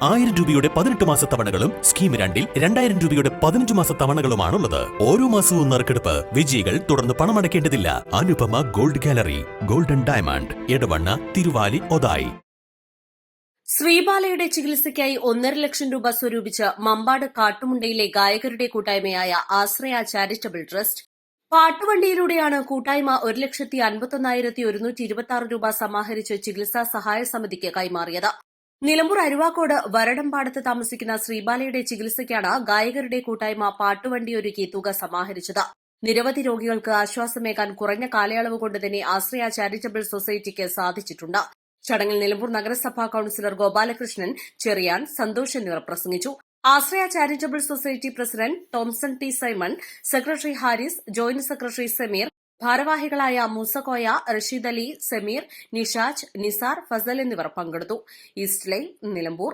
1000 രൂപയുടെ 18 മാസ തവണകളും സ്കീം 2-ൽ 2000 രൂപയുടെ 15 മാസ തവണകളുമാണുള്ളത്. ഓരോ മാസവും നറുക്കെടുപ്പ്. വിജയികൾ തുടർന്ന് പണമടയ്ക്കേണ്ടതില്ല. Anupama gold gallery, golden diamond, Edavanna, Thiruvali, Othayi. ശ്രീബാലയുടെ ചികിത്സയ്ക്കായി 1.5 ലക്ഷം രൂപ സ്വരൂപിച്ച് മമ്പാട് കാട്ടുമുണ്ടയിലെ ഗായകരുടെ കൂട്ടായ്മയായ ആശ്രയ ചാരിറ്റബിൾ ട്രസ്റ്റ്. പാട്ടുവണ്ടിയിലൂടെയാണ് കൂട്ടായ്മ 1,51,126 രൂപ സമാഹരിച്ച് ചികിത്സാ സഹായ സമിതിക്ക് കൈമാറിയത്. നിലമ്പൂർ അരുവാക്കോട് വരടമ്പാടത്ത് താമസിക്കുന്ന ശ്രീബാലയുടെ ചികിത്സയ്ക്കാണ് ഗായകരുടെ കൂട്ടായ്മ പാട്ടുവണ്ടിയൊരുക്കി തുക സമാഹരിച്ചത്. നിരവധി രോഗികൾക്ക് ആശ്വാസമേകാൻ കുറഞ്ഞ കാലയളവ് കൊണ്ട് തന്നെ ആശ്രയ ചാരിറ്റബിൾ സൊസൈറ്റിക്ക് സാധിച്ചിട്ടുണ്ട്. ചടങ്ങിൽ നിലമ്പൂർ നഗരസഭാ കൌൺസിലർ ഗോപാലകൃഷ്ണൻ, ചെറിയാൻ, സന്തോഷ് എന്നിവർ പ്രസംഗിച്ചു. Ashraya charitable society president Thomson T Simon, secretary Haris, joint secretary Sameer, ഭാരവാഹികളായ മൂസക്കോയ, റഷീദ് അലി, സമീർ, നിഷാജ്, നിസാർ, ഫസൽ എന്നിവർ പങ്കെടുത്തു. East line, Nilambur.